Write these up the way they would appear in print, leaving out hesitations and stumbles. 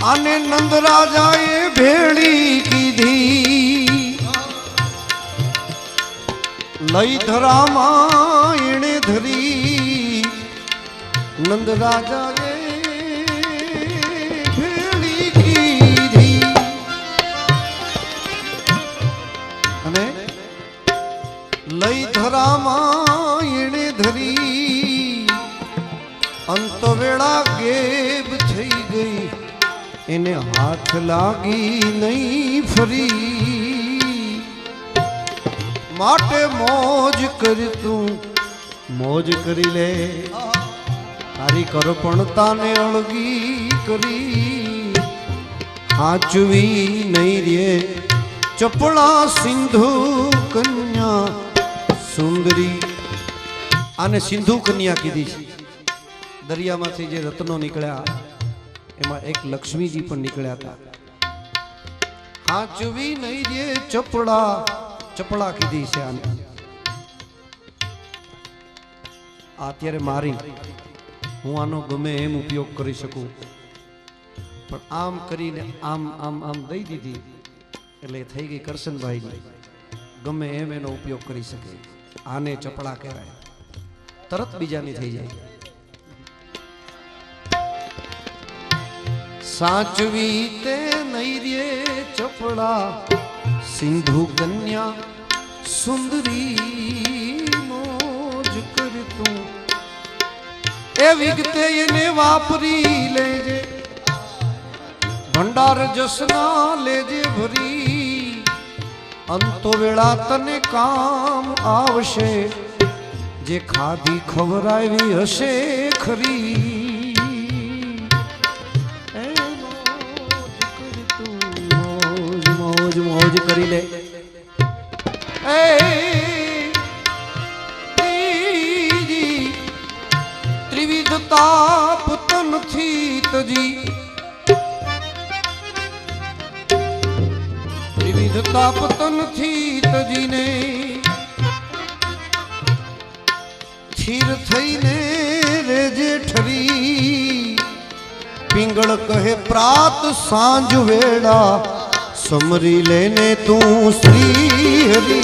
आने नंद राजाए भेड़ी कीधी लई धरा मायणे धरी नंद राजाए भेड़ी कीधी अने लई धरा मायणे धरी अंत वेळा गेब थई गई इने हाथ लागी नहीं फरी माटे मौज कर तू मौज करी ले तारी करपणता ने अळगी करी हाचवी नहीं रे चपला सिंधु कन्या सुंदरी आने सिंधु कन्या कीधी दरिया में जे रत्नो निकळ्या एमा एक लक्ष्मी जी पण निकळ्या था हाचवी नहीं रे चपड़ा चपड़ा कीधी छे आने अत्यारे मारी हूँ आनो गमे एम उपयोग करी सकूं पण आम करीने आम आम आम दई दीधी એટલે થઈ ગઈ કરશનભાઈ ની ગમે એમ એનો ઉપયોગ કરી શકે આને ચપડા કહેવાય તરત બીજાની થઈ જાય साचवी ते नहीं रे चपड़ा सिंधु कन्या सुंदरी मौज कर तू ए विगते ने वापरी लेजे भंडार जसना लेजे भरी अंतो वेळा तने काम आवशे जे खाधी खवरावी हशे खरी मौज करी ले त्रिविध ताप तन थी तजी त्रिविध ताप तन थी तजी ने थीर थई ने रेजे ठरी पिंगल कहे प्रात सांझ वेड़ा समरी लेने तू श्री हरि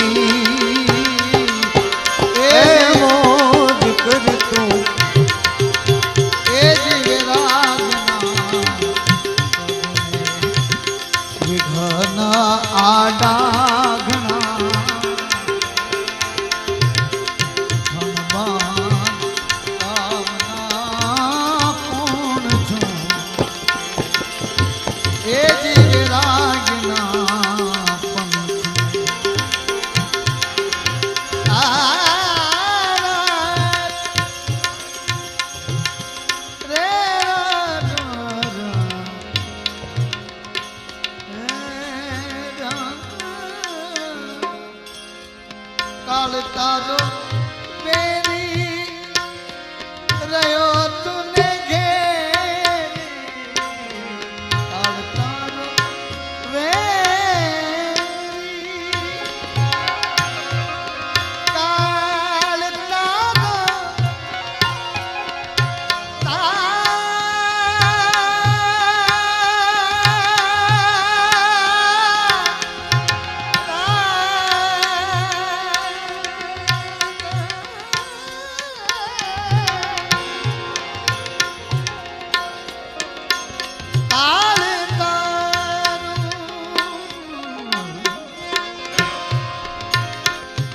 ए मौज कर तू ए विघन आडा घना तारो मेरी रयो तूने घेरे काल तारो मेरी काल तारो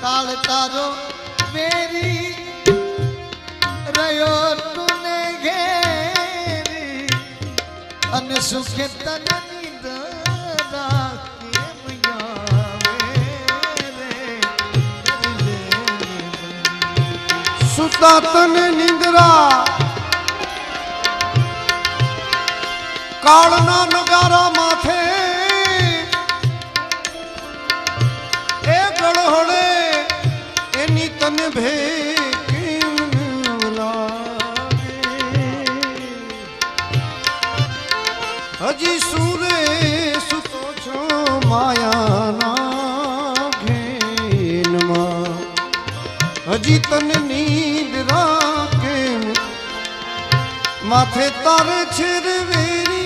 काल तारो मेरी रयो तूने घेरी अन सुखे तन निंदरा के मैया रे सुता तन निंदरा कालना नगारा माथे ए गड़हड़े एनी तन भे हजी सूरे सुतो छो माया ना घेन मा हजी तन नींद राके माथे तारे छिरवेरी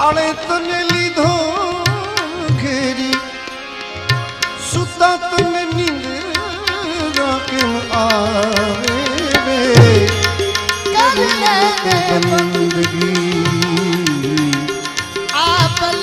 કાળે તને લીધો ઘેરી સુતા તને નીંદ કેમ આવે રે कर ले બંદગી आपल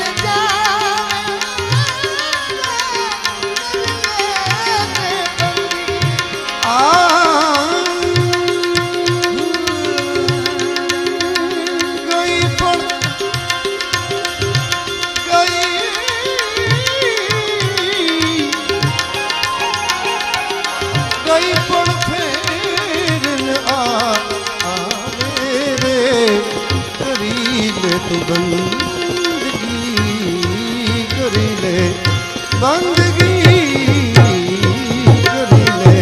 બંદગી કરી લે બંદગી કરી લે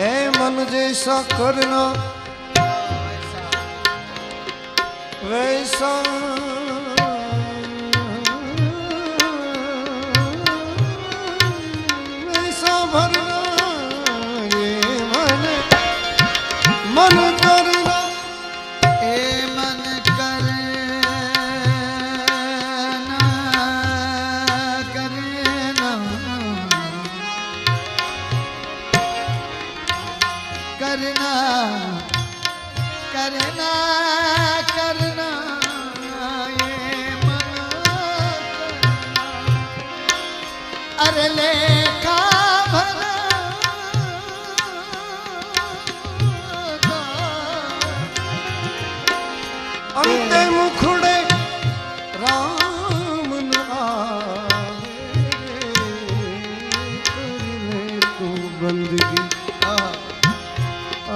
એ મન જૈસા કરના વૈસા વૈસા ભરના ये मन करना ए मन करना करना करना ये मन अरे लेखा अंते मुखड़े राम न आवे करने तू बंदगी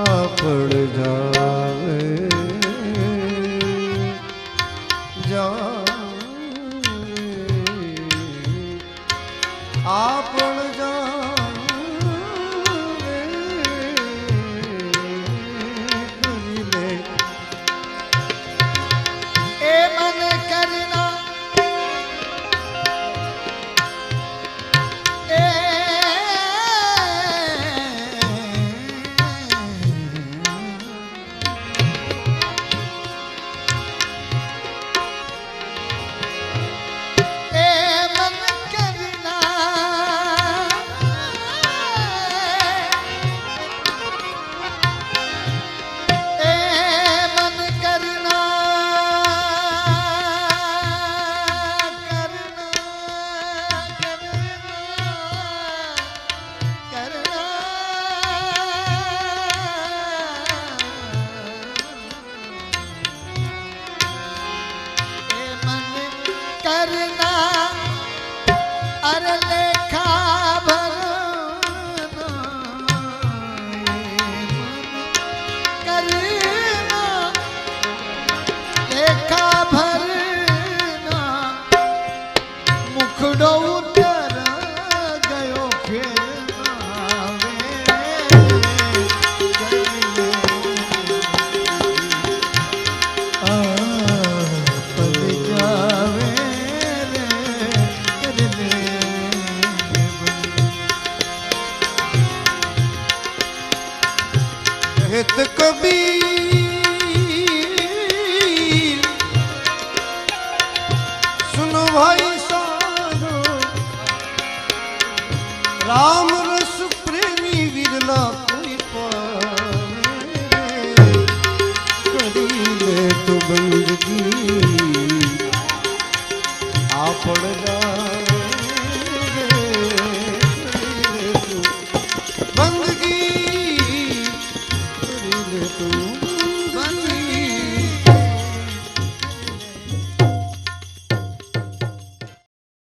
आपड़ जावे आपड़ जावे करी ले ए मन करना ए मन करना ए मन करना करना अरे लेखा भरना करना लेखा भरना मुखड़ो उतर गयो फिर हित कबीर सुनो भाई साधो राम रस प्रेमी विरला कोई पावे करी ले तो बंदगी